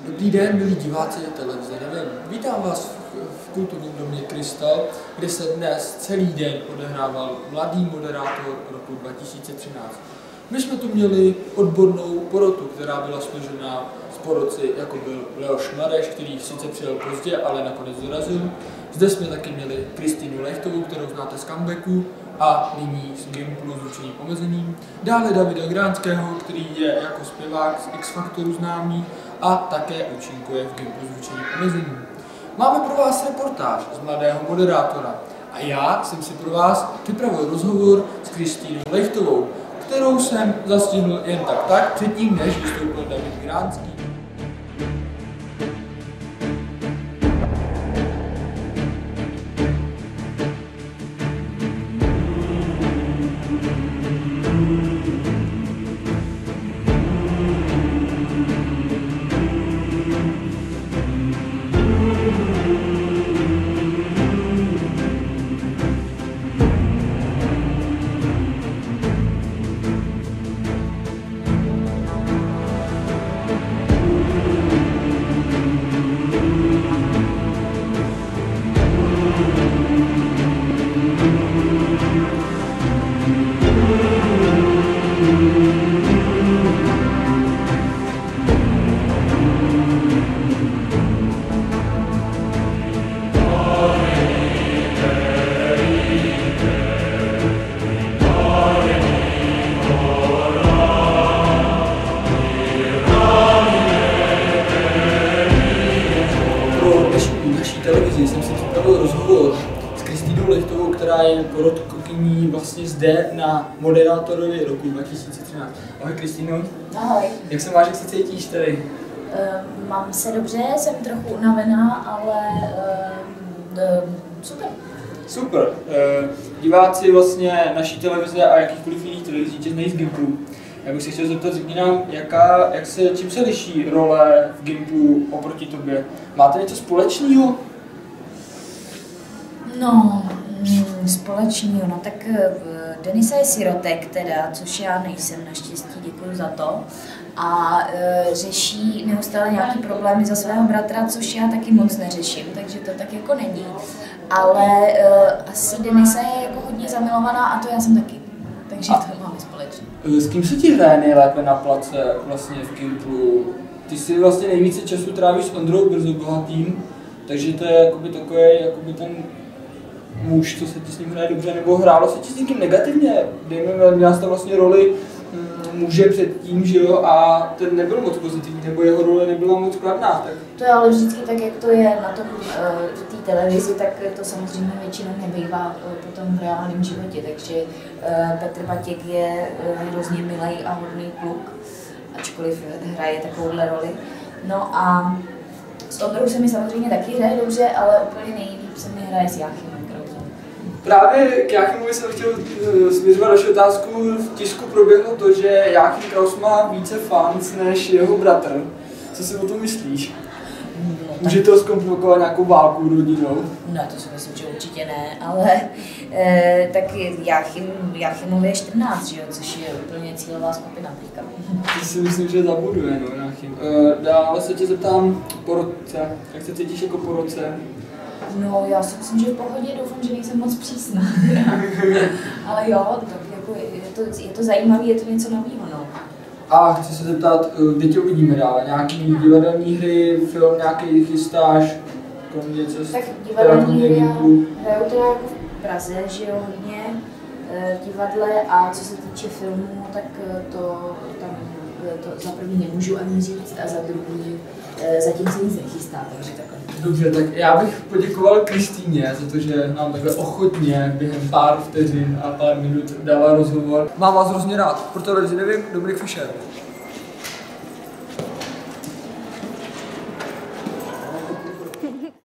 Dobrý den, milí diváci televize Nevím. Vítám vás v kulturním domě Krystal, kde se dnes celý den odehrával mladý moderátor roku 2013. My jsme tu měli odbornou porotu, která byla složena z porotci, jako byl Leoš Mareš, který sice přijel pozdě, ale nakonec dorazil. Zde jsme taky měli Kristýnu Lechtovou, kterou znáte z comebacku, a nyní z Gimplu s ručením omezeným. Dále Davida Gránského, který je jako zpěvák z X Factoru známý a také účinkuje v Gimplu s ručením omezeným. Máme pro vás reportáž z mladého moderátora a já jsem si pro vás připravil rozhovor s Kristýnou Lechtovou, kterou jsem zastihl jen tak předtím, než vystoupil David Gránský. Televizi jsem si připravil rozhovor s Kristýnou Lechtovou, která je porotkyní vlastně zde na moderátorovi roku 2013. Ahoj Kristýno. Ahoj. Jak se máš, jak se cítíš tady? Mám se dobře, jsem trochu unavená, ale super. Super. Diváci vlastně naší televize a jakýchkoliv jiných televizí tě znají z Gimplu. Já bych se chtěl zeptat, řekni nám, čím se liší role v Gimplu oproti tobě? Máte něco společného? No, společného, no tak Denisa je sirotek teda, což já nejsem, naštěstí, děkuji za to. A řeší neustále nějaký problémy za svého bratra, což já taky moc neřeším, takže to tak jako není. Ale asi Denisa je jako hodně zamilovaná a to já jsem taky, takže to máme společně. S kým se ti hraje nejlépe na place vlastně v Gimplu? Ty si vlastně nejvíce času trávíš s Ondrou Brzobohatým, takže to je jakoby takový jakoby ten muž, co se ti s ním hraje dobře, nebo hrálo se ti s někým negativně? Měla jsi tam vlastně roli muže předtím, že jo, a ten nebyl moc pozitivní, nebo jeho role nebyla moc kladná. Tak... To je ale vždycky tak, jak to je na tom té televizi, tak to samozřejmě většinou nebývá potom v reálném životě, takže Petr Batěk je hrozně milej a hodný kluk, ačkoliv hraje takovouhle roli. No a s Ondrou se mi samozřejmě taky hraje dobře, ale úplně nejlíp se mi hraje s Jáchymem Krausem. Právě k Jáchymovi jsem chtěl směřovat další otázku. V tisku proběhlo to, že Jáchym Kraus má více fans než jeho bratr. Co si o tom myslíš? No, může to zkomplikovat nějakou válku rodinou? No, to si myslím, že určitě ne, ale tak Jáchymovi je 14, že jo, což je úplně cílová skupina teďka. To si myslím, že zabuduje, no, Jáchym. Dále se tě zeptám porotce. Jak se cítíš jako porotce? No, já si myslím, že v pohodě, doufám, že nejsem moc přísná. Ale jo, tak jako je to zajímavé, je to něco nového, no. A chci se zeptat, kde tě uvidíme dále? Nějaký divadelní hry, film nějaký chystáš? Kromě cest? Tak divadelní hry hraju teda jako v Praze, že jo, hodně divadle, a co se týče filmů, tak to tam za první nemůžu ani říct a za druhý zatím se nic nechystá, takže takhle. Dobře, tak já bych poděkoval Kristýně za to, že nám takhle ochotně během pár vteřin a pár minut dala rozhovor. Mám vás hrozně rád, pro televizi Nevím, Dominik Fischer.